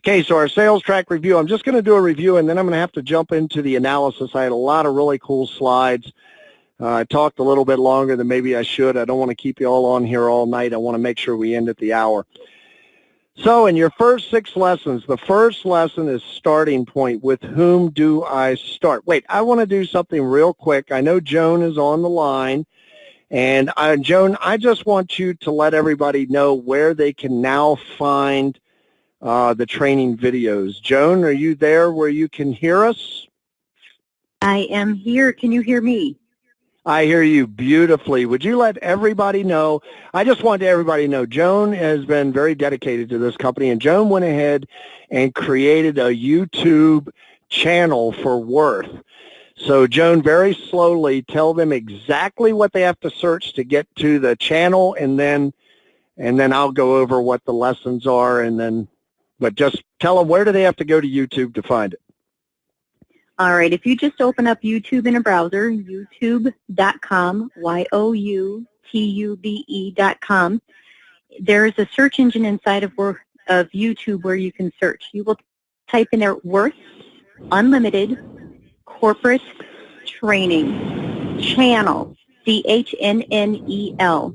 Okay, so our sales track review, I'm just going to do a review and then I'm going to have to jump into the analysis. I had a lot of really cool slides. I talked a little bit longer than maybe I should. I don't want to keep you all on here all night. I want to make sure we end at the hour. So in your first 6 lessons, the first lesson is starting point. With whom do I start? Wait, I want to do something real quick. I know Joan is on the line. And Joan, I just want you to let everybody know where they can now find the training videos. Joan, are you there where you can hear us? I am here. Can you hear me? I hear you beautifully. Would you let everybody know? I just want everybody to know Joan has been very dedicated to this company, and Joan went ahead and created a YouTube channel for Worth. So Joan, very slowly tell them exactly what they have to search to get to the channel, and then I'll go over what the lessons are, but just tell them, where do they have to go to YouTube to find it? All right. If you just open up YouTube in a browser, youtube.com, youtube.com, there is a search engine inside of YouTube where you can search. You will type in there Worth Unlimited Corporate Training Channel, CHNNEL.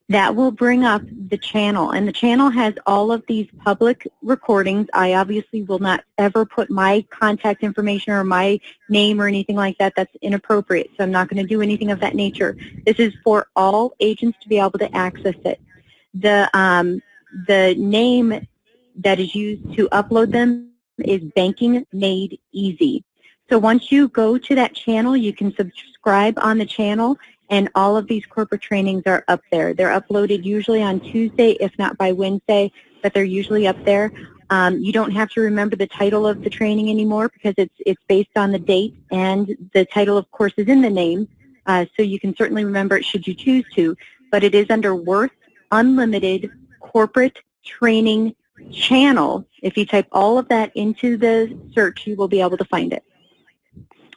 That will bring up the channel, and the channel has all of these public recordings. I obviously will not ever put my contact information or my name or anything like that. That's inappropriate, so I'm not going to do anything of that nature. This is for all agents to be able to access it. The name that is used to upload them is Banking Made Easy. So once you go to that channel, you can subscribe on the channel, and all of these corporate trainings are up there. They're uploaded usually on Tuesday, if not by Wednesday, but they're usually up there. You don't have to remember the title of the training anymore because it's based on the date, and the title, of course, is in the name, so you can certainly remember it should you choose to, but it is under Worth Unlimited Corporate Training Channel. If you type all of that into the search, you will be able to find it.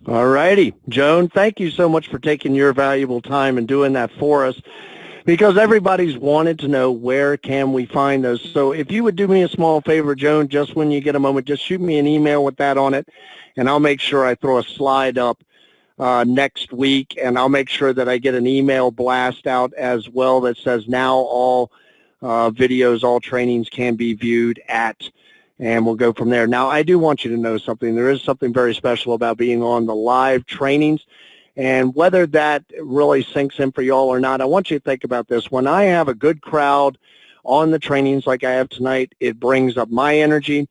All righty. Joan, thank you so much for taking your valuable time and doing that for us, because everybody's wanted to know where can we find those. So if you would do me a small favor, Joan, just when you get a moment, just shoot me an email with that on it, and I'll make sure I throw a slide up next week, and I'll make sure that I get an email blast out as well that says now all videos, all trainings can be viewed at, and we'll go from there. Now, I do want you to know something. There is something very special about being on the live trainings, and whether that really sinks in for you all or not, I want you to think about this. When I have a good crowd on the trainings like I have tonight, it brings up my energy.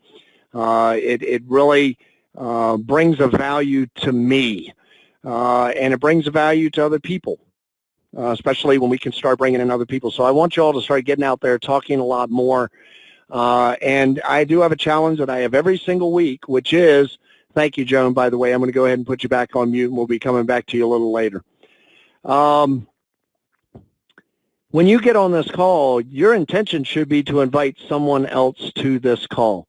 It really brings a value to me, and it brings a value to other people, especially when we can start bringing in other people. So I want you all to start getting out there, talking a lot more. And I do have a challenge that I have every single week, which is, thank you, Joan, by the way. I'm going to go ahead and put you back on mute, and we'll be coming back to you a little later. When you get on this call, your intention should be to invite someone else to this call.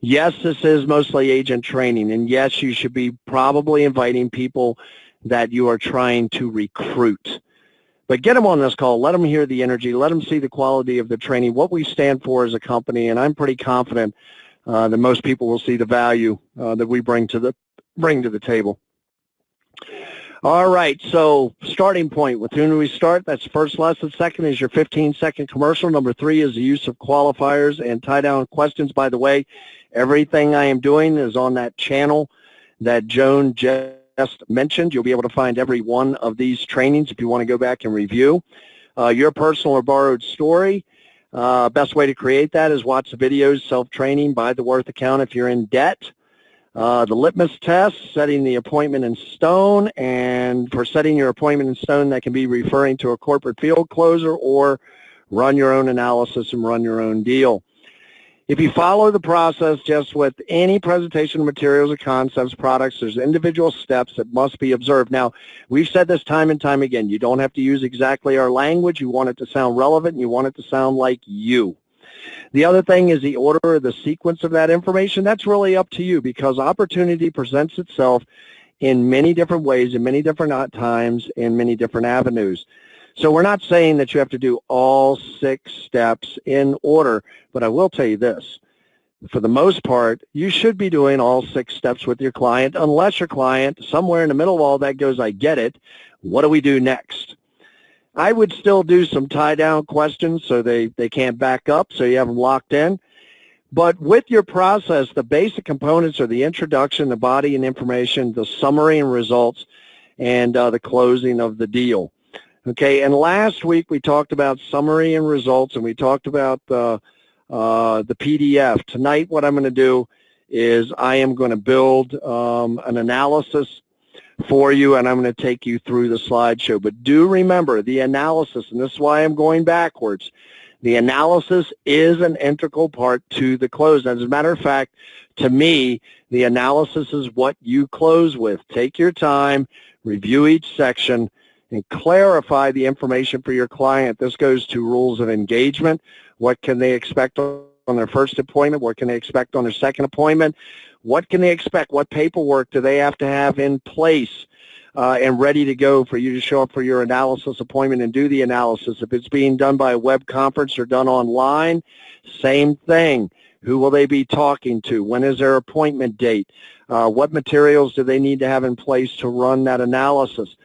Yes, this is mostly agent training, and yes, you should be probably inviting people that you are trying to recruit. But get them on this call. Let them hear the energy. Let them see the quality of the training, what we stand for as a company, and I'm pretty confident that most people will see the value that we bring to the table. All right, so starting point. With whom do we start? That's the first lesson. Second is your 15-second commercial. Number 3 is the use of qualifiers and tie-down questions. By the way, everything I am doing is on that channel that Joan just mentioned. You'll be able to find every one of these trainings if you want to go back and review. Your personal or borrowed story. Best way to create that is watch the videos, self-training, buy the Worth account if you're in debt. The litmus test, setting the appointment in stone, and for setting your appointment in stone, that can be referring to a corporate field closer or run your own analysis and run your own deal. If you follow the process just with any presentation of materials or concepts, products, there's individual steps that must be observed. Now, we've said this time and time again. You don't have to use exactly our language. You want it to sound relevant, and you want it to sound like you. The other thing is the order or the sequence of that information. That's really up to you, because opportunity presents itself in many different ways, in many different times, in many different avenues. So we're not saying that you have to do all 6 steps in order, but I will tell you this. for the most part, you should be doing all 6 steps with your client, unless your client, somewhere in the middle of all that, goes, I get it. What do we do next? I would still do some tie-down questions so they can't back up, so you have them locked in. But with your process, the basic components are the introduction, the body and information, the summary and results, and the closing of the deal. Okay, and last week we talked about summary and results, and we talked about the PDF. Tonight what I'm going to do is I am going to build an analysis for you, and I'm going to take you through the slideshow. But do remember the analysis, and this is why I'm going backwards. The analysis is an integral part to the close. As a matter of fact, to me, the analysis is what you close with. Take your time, review each section, and clarify the information for your client. This goes to rules of engagement. What can they expect on their first appointment? What can they expect on their second appointment? What can they expect? What paperwork do they have to have in place and ready to go for you to show up for your analysis appointment and do the analysis? If it's being done by a web conference or done online, same thing. Who will they be talking to? When is their appointment date? What materials do they need to have in place to run that analysis?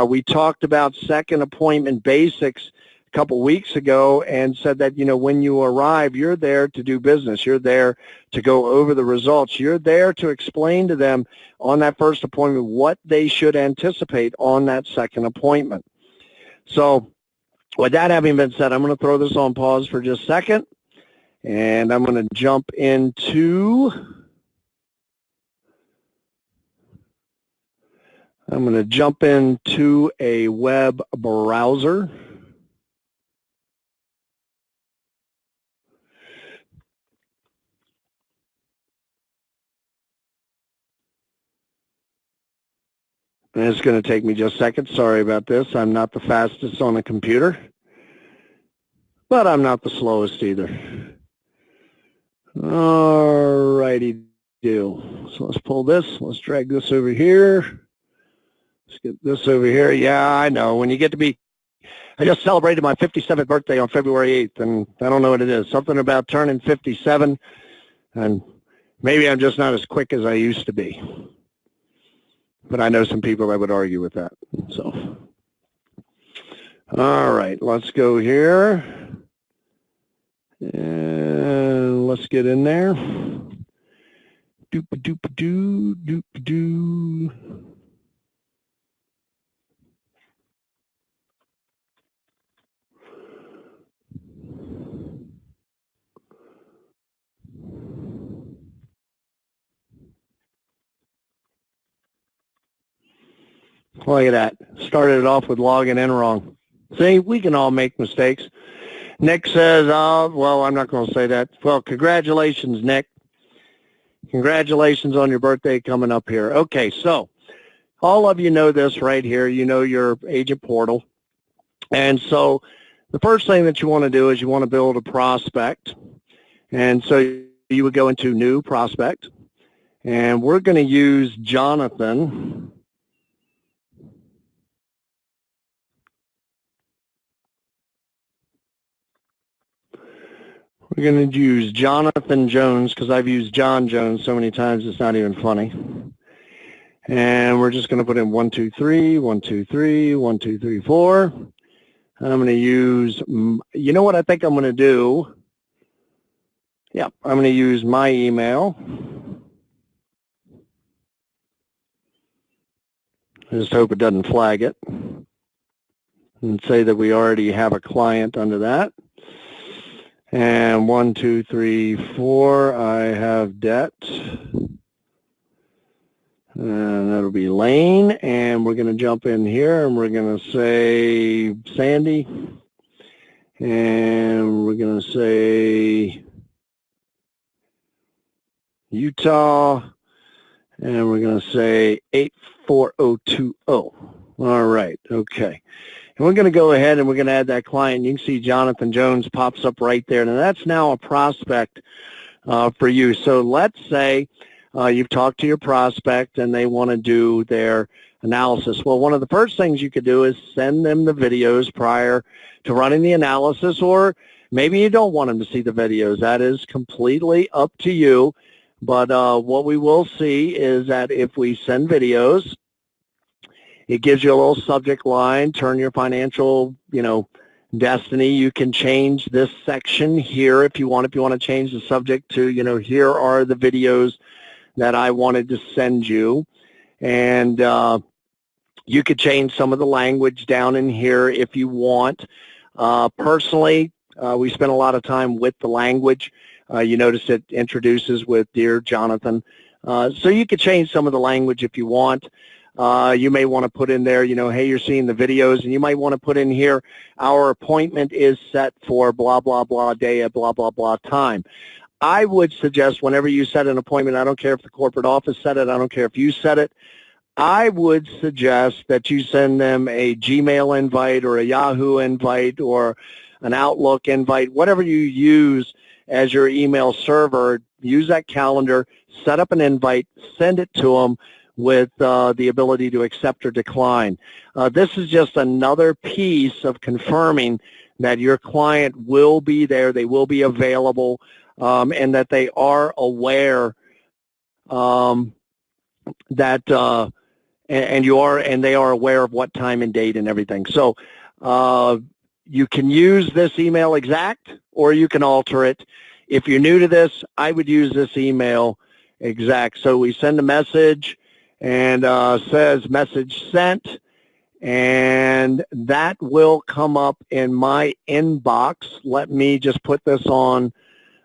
We talked about second appointment basics a couple weeks ago and said that, you know, when you arrive, you're there to do business. You're there to go over the results. You're there to explain to them on that first appointment what they should anticipate on that second appointment. So with that having been said, I'm going to throw this on pause for just a second, and I'm going to jump into a web browser. And it's going to take me just a second. Sorry about this. I'm not the fastest on the computer, but I'm not the slowest either. All righty, do. So let's pull this. Let's drag this over here. Let's get this over here. Yeah, I know. When you get to be, I just celebrated my 57th birthday on February 8th, and I don't know what it is. Something about turning 57, and maybe I'm just not as quick as I used to be. But I know some people that would argue with that. So, all right, let's go here. And let's get in there. Doop-a-doop-a-doo, doop-a-doo. Look at that. Started it off with logging in wrong. See, we can all make mistakes. Nick says, oh, well, I'm not going to say that. Well, congratulations, Nick. Congratulations on your birthday coming up here. Okay, so all of you know this right here. You know your agent portal. And so the first thing that you want to do is you want to build a prospect. And so you would go into New Prospect. And we're going to use Jonathan. We're going to use Jonathan Jones because I've used John Jones so many times it's not even funny. And we're just going to put in 1, 2, 3, 1, 2, 3, 1, 2, 3, 4. I'm going to use, you know what I think I'm going to do? Yeah, I'm going to use my email. I just hope it doesn't flag it. And say that we already have a client under that. And 1, 2, 3, 4, I have debt. And that'll be Lane. And we're going to jump in here and we're going to say Sandy. And we're going to say Utah. And we're going to say 84020. All right, okay. And we're going to go ahead and we're going to add that client. You can see Jonathan Jones pops up right there. Now that's now a prospect for you. So let's say you've talked to your prospect and they want to do their analysis. Well, one of the first things you could do is send them the videos prior to running the analysis, or Maybe you don't want them to see the videos. That is completely up to you. But what we will see is that if we send videos, it gives you a little subject line, turn your financial, destiny. You can change this section here if you want. If you want to change the subject to, here are the videos that I wanted to send you. And you could change some of the language down in here if you want. Personally, we spend a lot of time with the language. You notice it introduces with Dear Jonathan. So you could change some of the language if you want. You may want to put in there, hey, you're seeing the videos, and you might want to put in here, our appointment is set for blah, blah, blah day at blah, blah, blah time. I would suggest whenever you set an appointment, I don't care if the corporate office set it, I don't care if you set it, I would suggest that you send them a Gmail invite or a Yahoo invite or an Outlook invite, whatever you use as your email server. Use that calendar, set up an invite, send it to them with the ability to accept or decline. This is just another piece of confirming that your client will be there, they will be available, and that they are aware that and they are aware of what time and date and everything. So you can use this email exact, or you can alter it. If you're new to this, I would use this email exact. So we send a message and says message sent, and that will come up in my inbox. Let me just put this on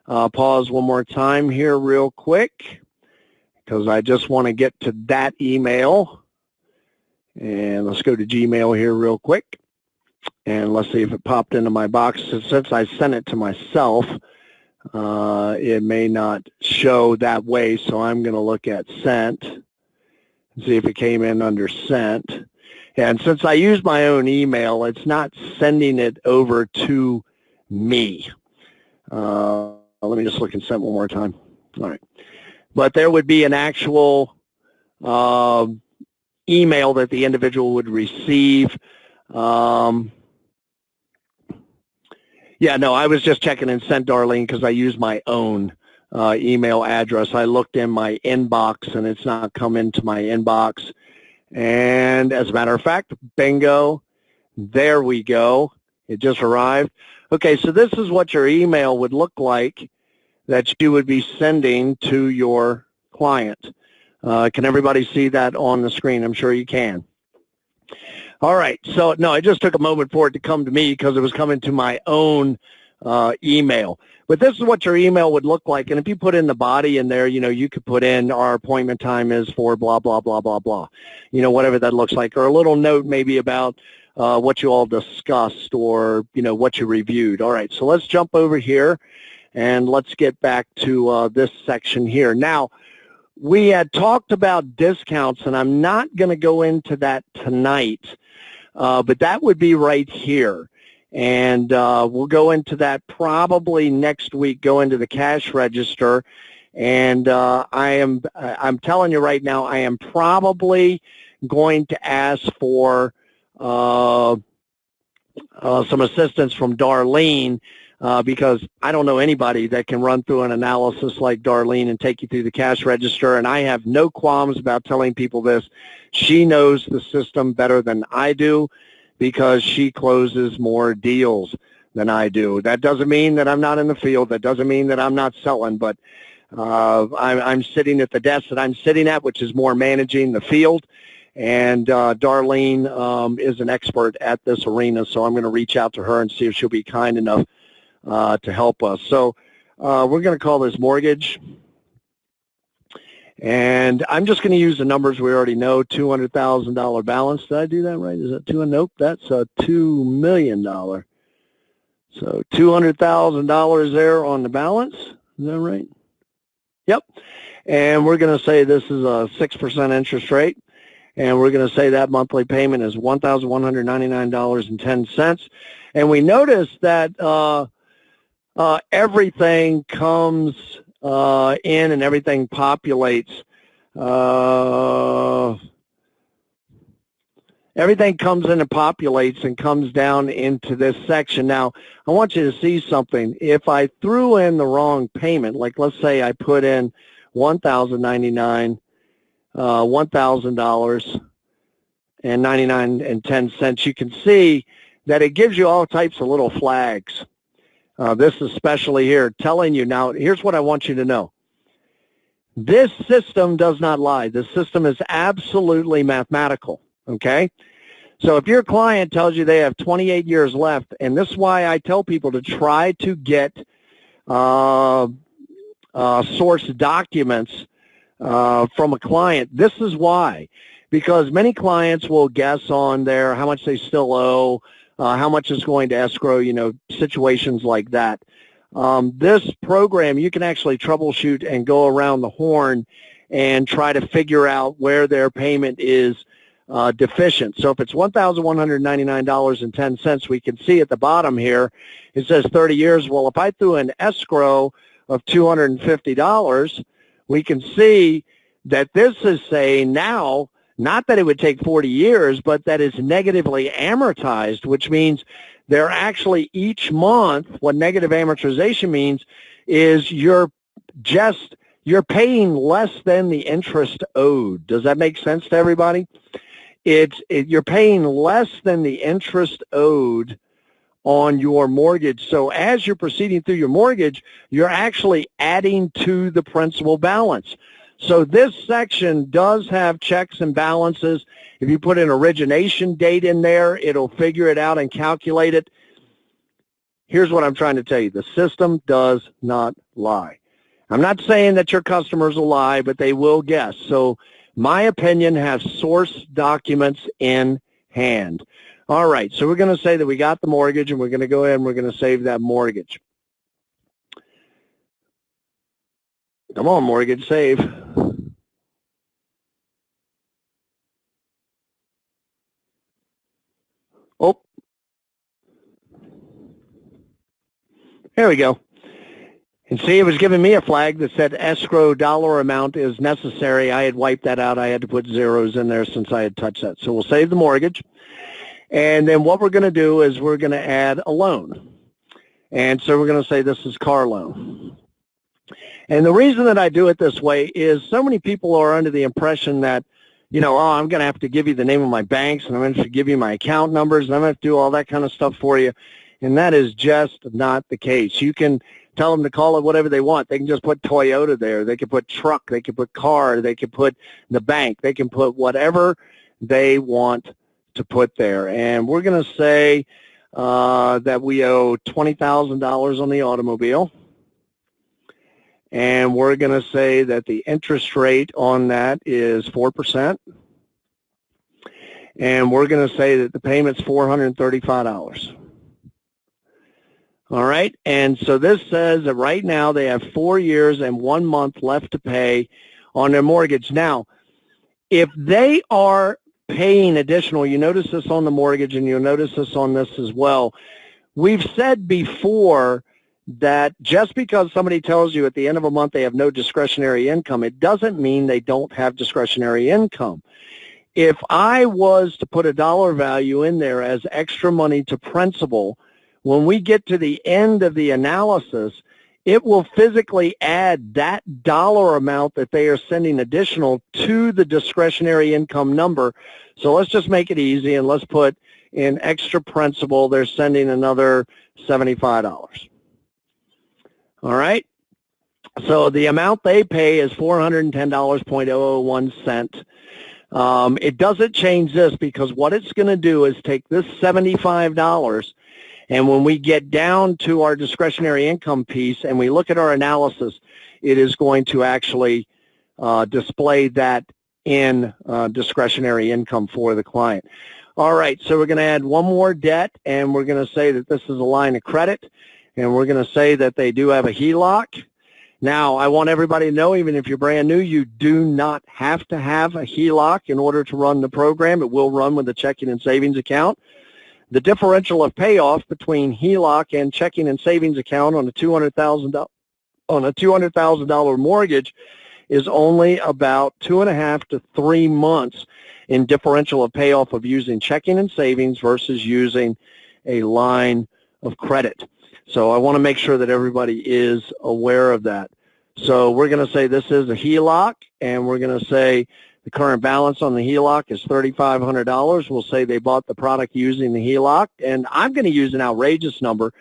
pause one more time here real quick, because I just want to get to that email. And let's go to Gmail here real quick, and let's see if it popped into my box. Since I sent it to myself, it may not show that way, so I'm going to look at sent and see if it came in under sent. And since I use my own email, it's not sending it over to me. Let me just look and send one more time. All right. But there would be an actual email that the individual would receive. Yeah, no, I was just checking and sent Darlene because I use my own email address. I looked in my inbox, and it's not come into my inbox. And as a matter of fact, bingo, there we go. It just arrived. Okay, so this is what your email would look like that you would be sending to your client. Can everybody see that on the screen? I'm sure you can. All right, so no, I just took a moment for it to come to me because it was coming to my own email. But this is what your email would look like, and if you put in the body in there, you could put in our appointment time is for blah, blah, blah, blah, blah, whatever that looks like, or a little note maybe about what you all discussed or, what you reviewed. All right, so let's jump over here, and let's get back to this section here. Now, we had talked about discounts, and I'm not going to go into that tonight, but that would be right here. And we'll go into that probably next week, go into the cash register. And I'm telling you right now, I am probably going to ask for some assistance from Darlene, because I don't know anybody that can run through an analysis like Darlene and take you through the cash register, and I have no qualms about telling people this. She knows the system better than I do because she closes more deals than I do. That doesn't mean that I'm not in the field. That doesn't mean that I'm not selling, but I'm sitting at the desk that I'm sitting at, which is more managing the field, and Darlene is an expert at this arena, so I'm going to reach out to her and see if she'll be kind enough to help us. So we're going to call this mortgage, and I'm just going to use the numbers we already know. $200,000 balance. Did I do that right? Is that two? Nope, that's a $2 million. So $200,000 there on the balance. Is that right? Yep. And we're going to say this is a 6% interest rate, and we're going to say that monthly payment is $1,199.10. And we notice that everything comes in and everything populates. everything comes in and populates and comes down into this section. Now, I want you to see something. If I threw in the wrong payment, like let's say I put in $1,099, $1,000 and 99.10, you can see that it gives you all types of little flags. This especially here telling you, now here's what I want you to know. This system does not lie. This system is absolutely mathematical, okay? So if your client tells you they have 28 years left, and this is why I tell people to try to get source documents from a client. This is why. Because many clients will guess on their how much they still owe, how much is going to escrow, you know, situations like that. This program, you can actually troubleshoot and go around the horn and try to figure out where their payment is deficient. So if it's $1,199.10, we can see at the bottom here, it says 30 years. Well, if I threw an escrow of $250, we can see that this is saying now, not that it would take 40 years, but that it's negatively amortized, which means they're actually each month, what negative amortization means is you're paying less than the interest owed. Does that make sense to everybody? You're paying less than the interest owed on your mortgage. So as you're proceeding through your mortgage, you're actually adding to the principal balance. So this section does have checks and balances. If you put an origination date in there, it'll figure it out and calculate it. Here's what I'm trying to tell you. The system does not lie. I'm not saying that your customers will lie, but they will guess. So my opinion, have source documents in hand. All right, so we're going to say that we got the mortgage, and we're going to go ahead and we're going to save that mortgage. Come on, mortgage, save. Oh, there we go. And see, it was giving me a flag that said escrow dollar amount is necessary. I had wiped that out. I had to put zeros in there since I had touched that. So we'll save the mortgage. And then what we're going to do is we're going to add a loan. And so we're going to say this is car loan. And the reason that I do it this way is so many people are under the impression that, you know, oh, I'm going to have to give you the name of my banks, and I'm going to have to give you my account numbers, and I'm going to have to do all that kind of stuff for you. And that is just not the case. You can tell them to call it whatever they want. They can just put Toyota there. They can put truck. They can put car. They can put the bank. They can put whatever they want to put there. And we're going to say that we owe $20,000 on the automobile. And we're going to say that the interest rate on that is 4%. And we're going to say that the payment's $435. All right, and so this says that right now they have 4 years and 1 month left to pay on their mortgage. Now, if they are paying additional, you notice this on the mortgage and you'll notice this on this as well. We've said before that just because somebody tells you at the end of a month they have no discretionary income, it doesn't mean they don't have discretionary income. If I was to put a dollar value in there as extra money to principal, when we get to the end of the analysis, it will physically add that dollar amount that they are sending additional to the discretionary income number. So let's just make it easy and let's put in extra principal, they're sending another $75. All right, so the amount they pay is $410.001. It doesn't change this because what it's going to do is take this $75, and when we get down to our discretionary income piece and we look at our analysis, it is going to actually display that in discretionary income for the client. All right, so we're going to add one more debt, and we're going to say that this is a line of credit. And we're going to say that they do have a HELOC. Now, I want everybody to know, even if you're brand new, you do not have to have a HELOC in order to run the program. It will run with a checking and savings account. The differential of payoff between HELOC and checking and savings account on a $200,000 mortgage is only about 2.5 to 3 months. in differential of payoff of using checking and savings versus using a line of credit. So I want to make sure that everybody is aware of that. So we're going to say this is a HELOC, and we're going to say the current balance on the HELOC is $3,500. We'll say they bought the product using the HELOC, and I'm going to use an outrageous number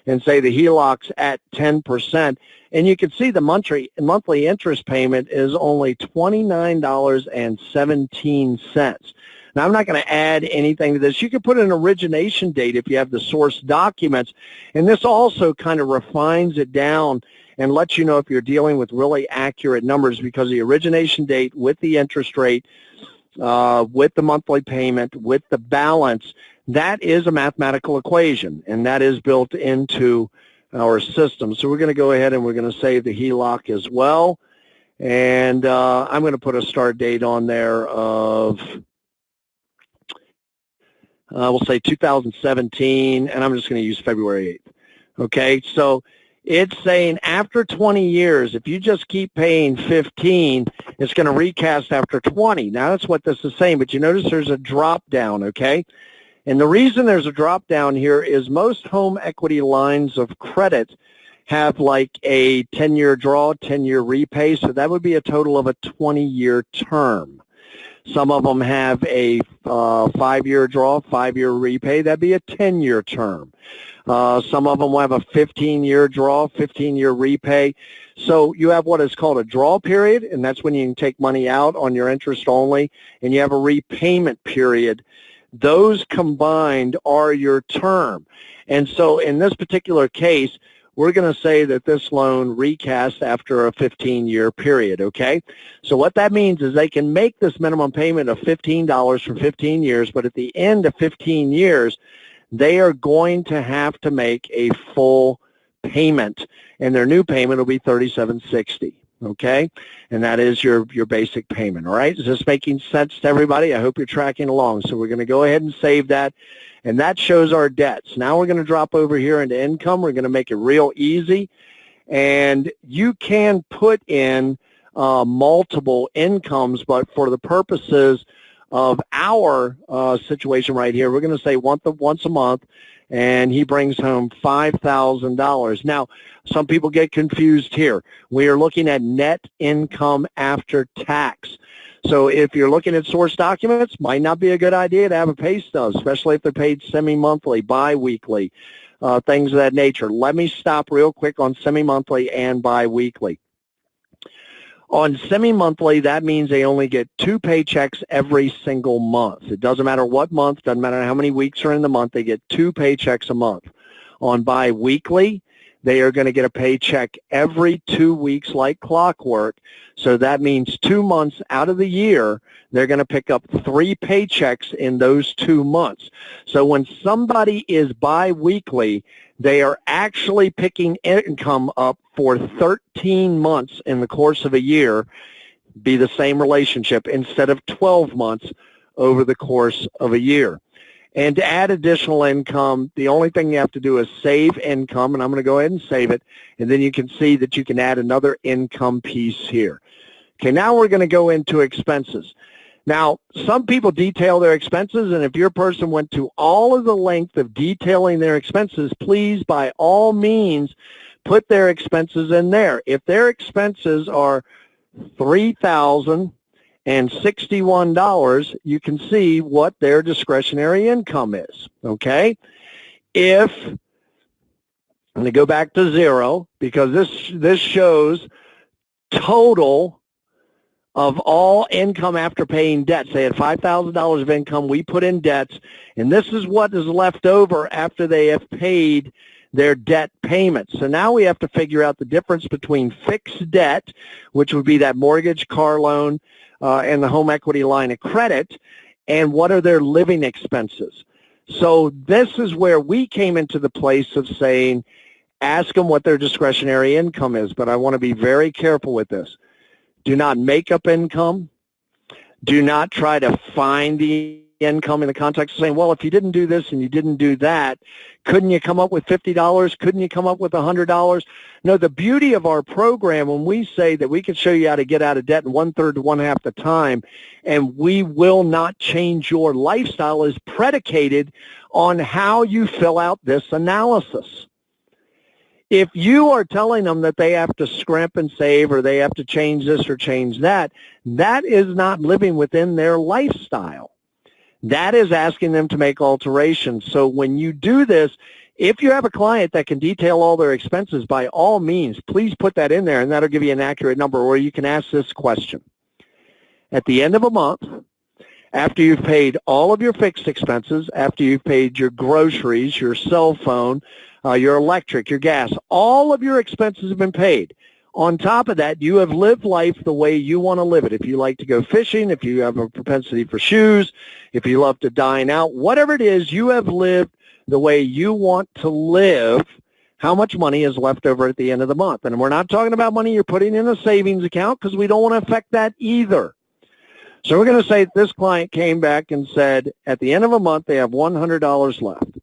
and say the HELOC's at 10%. And you can see the monthly interest payment is only $29.17. Now, I'm not going to add anything to this. You can put an origination date if you have the source documents, and this also kind of refines it down and lets you know if you're dealing with really accurate numbers, because the origination date with the interest rate, with the monthly payment, with the balance, that is a mathematical equation, and that is built into our system. So we're going to go ahead and we're going to save the HELOC as well, and I'm going to put a start date on there of we'll say 2017, and I'm just going to use February 8th. Okay, so it's saying after 20 years, if you just keep paying 15, it's going to recast after 20. Now, that's what this is saying, but you notice there's a drop down, okay? And the reason there's a drop down here is most home equity lines of credit have like a 10-year draw, 10-year repay, so that would be a total of a 20-year term. Some of them have a 5-year draw, 5-year repay. That'd be a 10-year term. Some of them will have a 15-year draw, 15-year repay. So you have what is called a draw period, and that's when you can take money out on your interest only, and you have a repayment period. Those combined are your term. And so in this particular case, we're going to say that this loan recast after a 15-year period, okay? So what that means is they can make this minimum payment of $15 for 15 years, but at the end of 15 years, they are going to have to make a full payment, and their new payment will be $37.60, okay? And that is your basic payment, all right? Is this making sense to everybody? I hope you're tracking along. So we're going to go ahead and save that. And that shows our debts. Now we're going to drop over here into income. We're going to make it real easy. And you can put in multiple incomes, but for the purposes of our situation right here, we're going to say once a month, and he brings home $5,000. Now, some people get confused here. We are looking at net income after tax. So if you're looking at source documents, might not be a good idea to have a pay stub, especially if they're paid semi-monthly, bi-weekly, things of that nature. Let me stop real quick on semi-monthly and bi-weekly. On semi-monthly, that means they only get 2 paychecks every single month. It doesn't matter what month, doesn't matter how many weeks are in the month, they get 2 paychecks a month. On bi-weekly, they are going to get a paycheck every 2 weeks like clockwork. So that means 2 months out of the year, they're going to pick up 3 paychecks in those 2 months. So when somebody is bi-weekly, they are actually picking income up for 13 months in the course of a year, be the same relationship, instead of 12 months over the course of a year. And to add additional income, the only thing you have to do is save income, and I'm going to go ahead and save it, and then you can see that you can add another income piece here. Okay, now we're going to go into expenses. Now, some people detail their expenses, and if your person went to all of the length of detailing their expenses, please, by all means, put their expenses in there. If their expenses are $3,061, you can see what their discretionary income is, okay? If, I'm going to go back to 0, because this shows total of all income after paying debts. They had $5,000 of income. We put in debts, and this is what is left over after they have paid their debt payments. So now we have to figure out the difference between fixed debt, which would be that mortgage, car loan, and the home equity line of credit, and what are their living expenses. So this is where we came into the place of saying, ask them what their discretionary income is, but I want to be very careful with this. Do not make up income. Do not try to find the income in the context of saying, well, if you didn't do this and you didn't do that, couldn't you come up with $50? Couldn't you come up with $100? No, the beauty of our program, when we say that we can show you how to get out of debt in 1/3 to 1/2 the time, and we will not change your lifestyle, is predicated on how you fill out this analysis. If you are telling them that they have to scrimp and save, or they have to change this or change that, that is not living within their lifestyle. That is asking them to make alterations. So when you do this, if you have a client that can detail all their expenses, by all means, please put that in there, and that'll give you an accurate number. Or you can ask this question. At the end of a month, after you've paid all of your fixed expenses, after you've paid your groceries, your cell phone, your electric, your gas, all of your expenses have been paid. On top of that, you have lived life the way you want to live it. If you like to go fishing, if you have a propensity for shoes, if you love to dine out, whatever it is, you have lived the way you want to live. How much money is left over at the end of the month? And we're not talking about money you're putting in a savings account, because we don't want to affect that either. So we're going to say this client came back and said at the end of a month they have $100 left.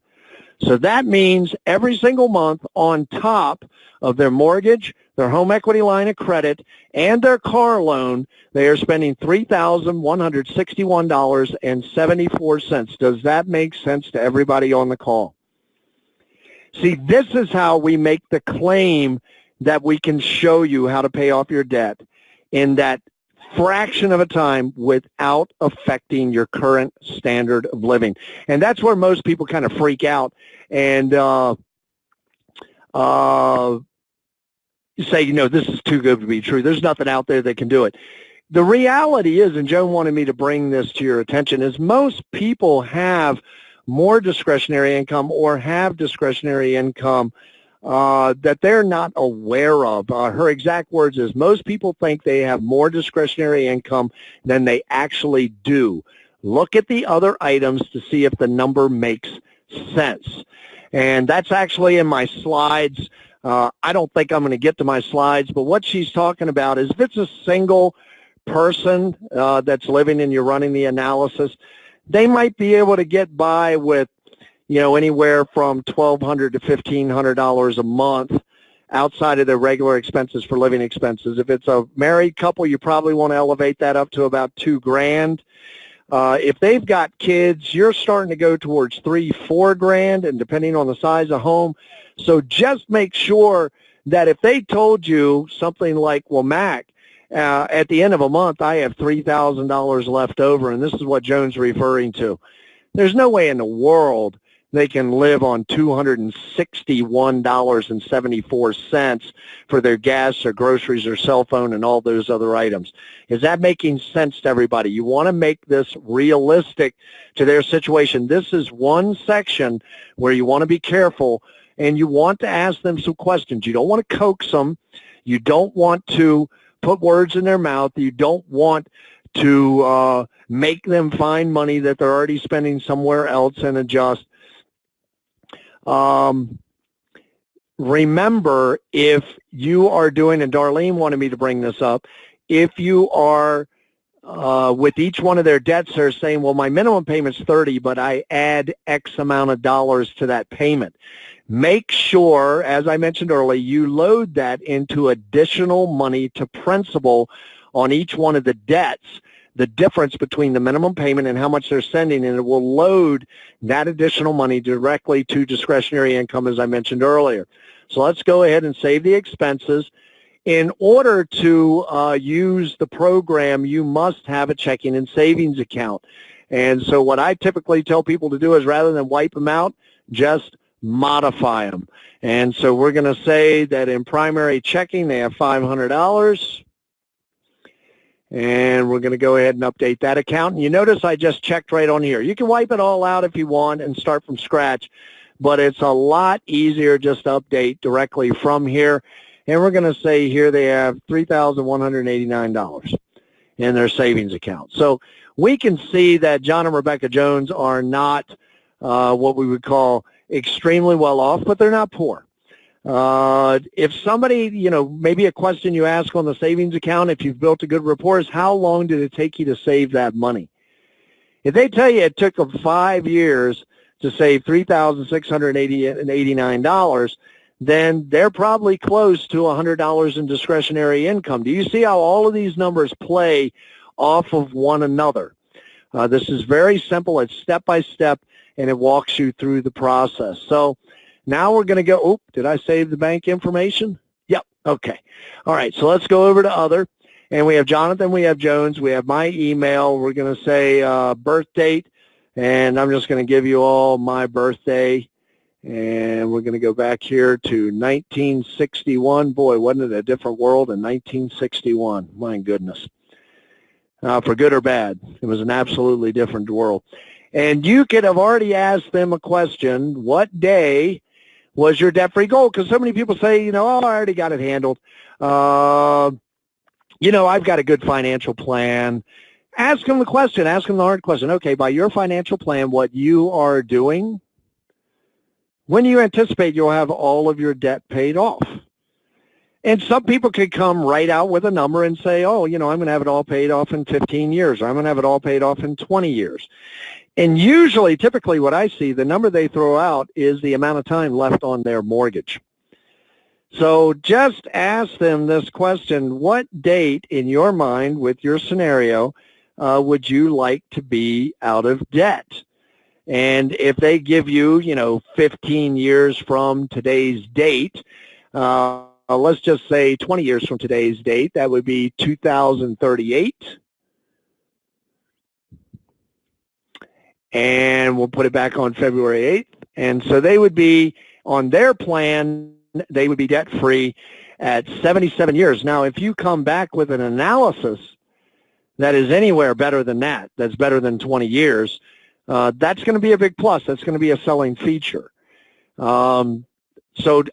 So that means every single month, on top of their mortgage, their home equity line of credit, and their car loan, they are spending $3,161.74. Does that make sense to everybody on the call? See, this is how we make the claim that we can show you how to pay off your debt in that fraction of a time without affecting your current standard of living. And that's where most people kind of freak out and say, you know, this is too good to be true. There's nothing out there that can do it. The reality is, and Joan wanted me to bring this to your attention, is most people have more discretionary income or have discretionary income that they're not aware of. Her exact words is, most people think they have more discretionary income than they actually do. Look at the other items to see if the number makes sense. And that's actually in my slides. I don't think I'm going to get to my slides, but what she's talking about is if it's a single person that's living and you're running the analysis, they might be able to get by with, you know, anywhere from $1,200 to $1,500 a month outside of their regular expenses for living expenses. If it's a married couple, you probably want to elevate that up to about $2,000. If they've got kids, you're starting to go towards $3,000-4,000, and depending on the size of home. So just make sure that if they told you something like, well, Mac, at the end of a month, I have $3,000 left over, and this is what Joan's referring to. There's no way in the world they can live on $261.74 for their gas or groceries or cell phone and all those other items. Is that making sense to everybody? You want to make this realistic to their situation. This is one section where you want to be careful, and you want to ask them some questions. You don't want to coax them. You don't want to put words in their mouth. You don't want to make them find money that they're already spending somewhere else and adjust. Remember, if you are doing, and Darlene wanted me to bring this up, if you are with each one of their debts, they're saying, well, my minimum payment's $30, but I add X amount of dollars to that payment. Make sure, as I mentioned earlier, you load that into additional money to principal on each one of the debts, the difference between the minimum payment and how much they're sending, and it will load that additional money directly to discretionary income, as I mentioned earlier. So let's go ahead and save the expenses. In order to use the program, you must have a checking and savings account. And so what I typically tell people to do is, rather than wipe them out, just modify them. And so we're going to say that in primary checking they have $500. And we're going to go ahead and update that account. And you notice I just checked right on here. You can wipe it all out if you want and start from scratch, but it's a lot easier just to update directly from here. And we're going to say here they have $3,189 in their savings account. So we can see that John and Rebecca Jones are not what we would call extremely well off, but they're not poor. If somebody, you know, maybe a question you ask on the savings account, if you've built a good rapport, is how long did it take you to save that money? If they tell you it took them 5 years to save $3,689, then they're probably close to $100 in discretionary income. Do you see how all of these numbers play off of one another? This is very simple. It's step by step, and it walks you through the process. So now we're going to go, oh, did I save the bank information? Yep, okay. All right, so let's go over to other. And we have Jonathan, we have Jones, we have my email. We're going to say birth date, and I'm just going to give you all my birthday. And we're going to go back here to 1961. Boy, wasn't it a different world in 1961? My goodness. For good or bad, it was an absolutely different world. And you could have already asked them a question, what day was your debt-free goal? Because so many people say, you know, oh, I already got it handled. You know, I've got a good financial plan. Ask them the question. Ask them the hard question. Okay, by your financial plan, what you are doing, when do you anticipate you'll have all of your debt paid off? And some people could come right out with a number and say, oh, you know, I'm going to have it all paid off in 15 years, or I'm going to have it all paid off in 20 years. And usually, typically what I see, the number they throw out is the amount of time left on their mortgage. So just ask them this question, what date in your mind with your scenario would you like to be out of debt? And if they give you, you know, 15 years from today's date, let's just say 20 years from today's date, that would be 2038. And we'll put it back on February 8th. And so they would be, on their plan, they would be debt-free at 77 years. Now, if you come back with an analysis that is anywhere better than that, that's better than 20 years, that's going to be a big plus. That's going to be a selling feature. So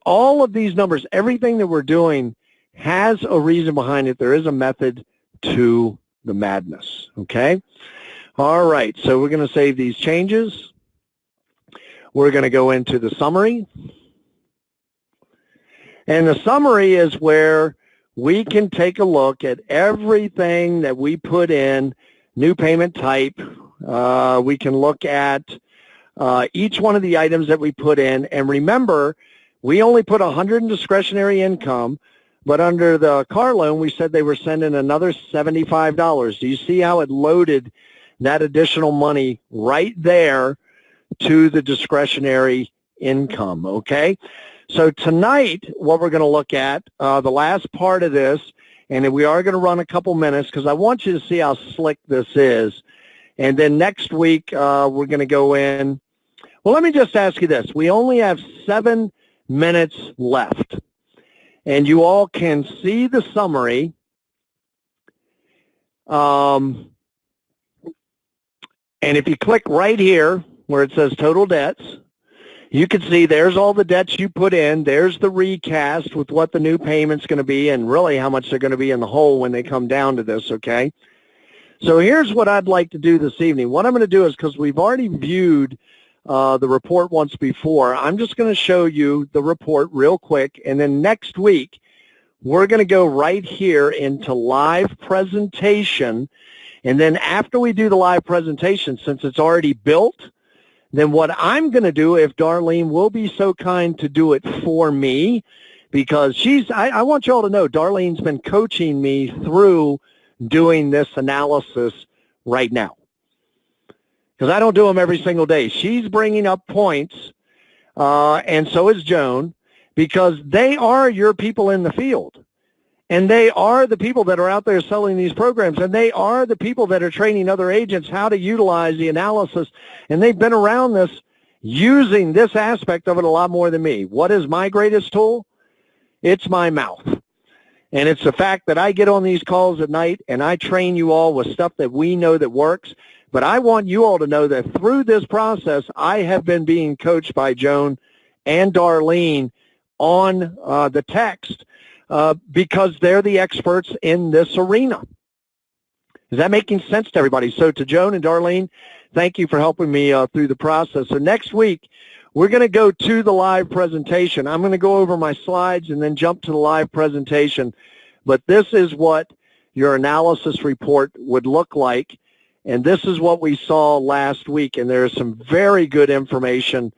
all of these numbers, everything that we're doing has a reason behind it. There is a method to the madness, okay? All right, so we're going to save these changes. We're going to go into the summary. And the summary is where we can take a look at everything that we put in, new payment type. We can look at each one of the items that we put in. And remember, we only put 100 in discretionary income, but under the car loan, we said they were sending another $75. Do you see how it loaded that additional money right there to the discretionary income, okay? So tonight, what we're going to look at, the last part of this, and we are going to run a couple minutes because I want you to see how slick this is. And then next week, we're going to go in. Well, let me just ask you this. We only have 7 minutes left. And you all can see the summary. And if you click right here where it says total debts, you can see there's all the debts you put in. There's the recast with what the new payment's going to be and really how much they're going to be in the hole when they come down to this, okay? So here's what I'd like to do this evening. What I'm going to do is, because we've already viewed the report once before, I'm just going to show you the report real quick, and then next week we're going to go right here into live presentation, and then after we do the live presentation, since it's already built, then what I'm going to do, if Darlene will be so kind to do it for me, because I want you all to know Darlene's been coaching me through doing this analysis right now. Because I don't do them every single day. She's bringing up points, and so is Joan, because they are your people in the field. And they are the people that are out there selling these programs, and they are the people that are training other agents how to utilize the analysis, and they've been around this, using this aspect of it a lot more than me. What is my greatest tool? It's my mouth. And it's the fact that I get on these calls at night, and I train you all with stuff that we know that works, but I want you all to know that through this process, I have been being coached by Joan and Darlene on the text, because they're the experts in this arena. Is that making sense to everybody? So to Joan and Darlene, thank you for helping me through the process. So next week, we're going to go to the live presentation. I'm going to go over my slides and then jump to the live presentation. But this is what your analysis report would look like. And this is what we saw last week, and there's some very good information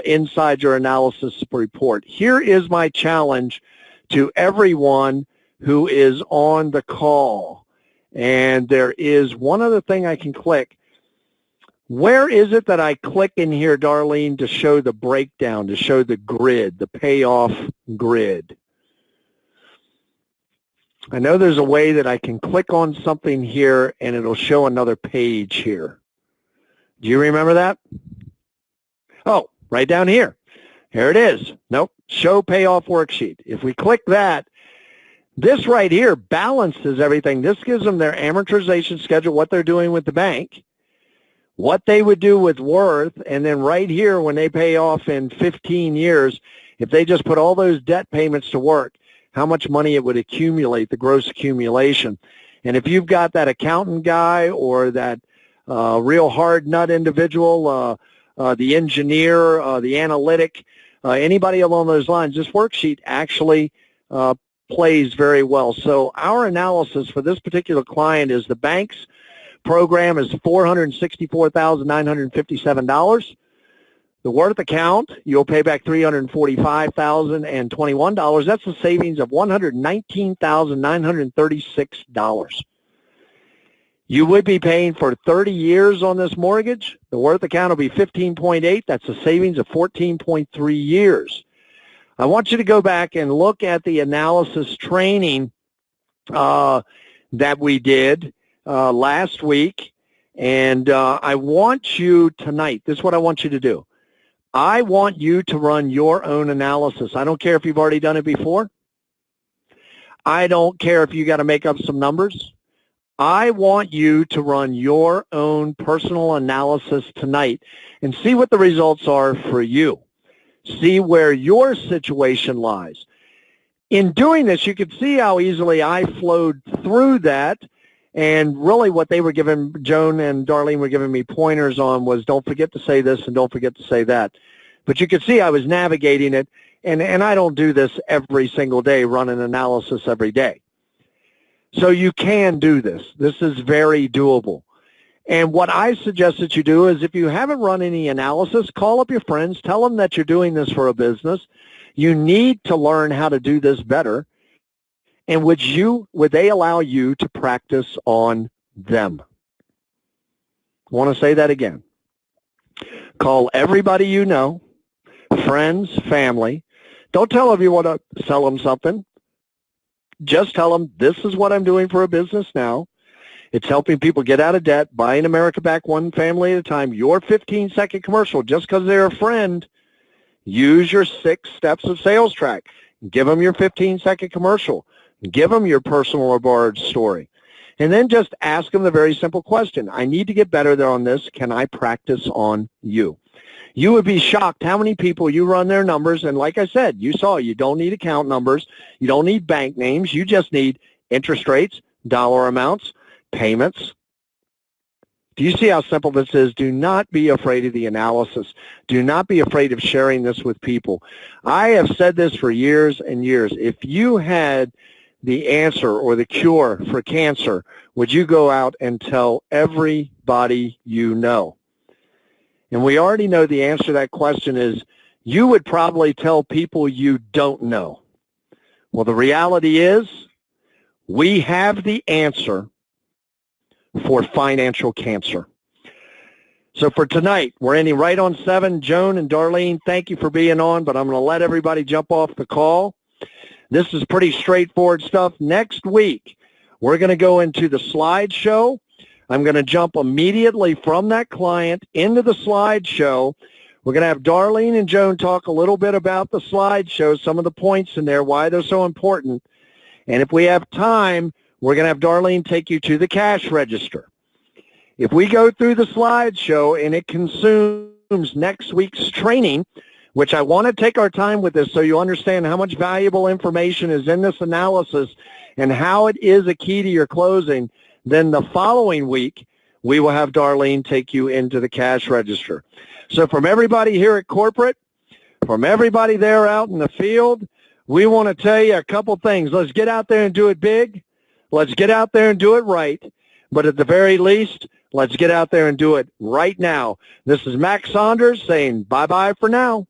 inside your analysis report. Here is my challenge to everyone who is on the call. And there is one other thing I can click. Where is it that I click in here, Darlene, to show the breakdown, to show the grid, the payoff grid? I know there's a way that I can click on something here and it'll show another page here. Do you remember that? Oh, right down here. Here it is. Nope. Show payoff worksheet. If we click that, this right here balances everything. This gives them their amortization schedule, what they're doing with the bank, what they would do with Worth, and then right here when they pay off in 15 years, if they just put all those debt payments to work, how much money it would accumulate, the gross accumulation. And if you've got that accountant guy or that real hard nut individual, the engineer, the analytic, anybody along those lines, this worksheet actually plays very well. So our analysis for this particular client is the bank's program is $464,957. The Worth account, you'll pay back $345,021. That's a savings of $119,936. You would be paying for 30 years on this mortgage. The Worth account will be 15.8. That's a savings of 14.3 years. I want you to go back and look at the analysis training that we did last week. And I want you tonight, this is what I want you to do. I want you to run your own analysis. I don't care if you've already done it before. I don't care if you got to make up some numbers. I want you to run your own personal analysis tonight and see what the results are for you. See where your situation lies. In doing this, you can see how easily I flowed through that, and really what they were giving, Joan and Darlene were giving me pointers on was don't forget to say this and don't forget to say that. But you could see I was navigating it, and I don't do this every single day, run an analysis every day. So you can do this. This is very doable. And what I suggest that you do is if you haven't run any analysis, call up your friends, tell them that you're doing this for a business. You need to learn how to do this better. And would they allow you to practice on them? I want to say that again. Call everybody you know, friends, family. Don't tell them you want to sell them something. Just tell them, this is what I'm doing for a business now. It's helping people get out of debt, buying America back one family at a time. Your 15-second commercial, just because they're a friend, use your 6 steps of sales track. Give them your 15-second commercial. Give them your personal or borrowed story. And then just ask them the very simple question. I need to get better on this. Can I practice on you? You would be shocked how many people you run their numbers, and like I said, you saw you don't need account numbers, you don't need bank names, you just need interest rates, dollar amounts, payments. Do you see how simple this is? Do not be afraid of the analysis. Do not be afraid of sharing this with people. I have said this for years and years. If you had the answer or the cure for cancer, would you go out and tell everybody you know? And we already know the answer to that question is you would probably tell people you don't know. Well, the reality is we have the answer for financial cancer. So for tonight, we're ending right on 7. Joan and Darlene, thank you for being on, but I'm going to let everybody jump off the call. This is pretty straightforward stuff. Next week, we're going to go into the slideshow. I'm going to jump immediately from that client into the slideshow. We're going to have Darlene and Joan talk a little bit about the slideshow, some of the points in there, why they're so important. And if we have time, we're going to have Darlene take you to the cash register. If we go through the slideshow and it consumes next week's training, which I want to take our time with this so you understand how much valuable information is in this analysis and how it is a key to your closing, then the following week, we will have Darlene take you into the cash register. So from everybody here at corporate, from everybody there out in the field, we want to tell you a couple things. Let's get out there and do it big. Let's get out there and do it right. But at the very least, let's get out there and do it right now. This is Max Saunders saying bye-bye for now.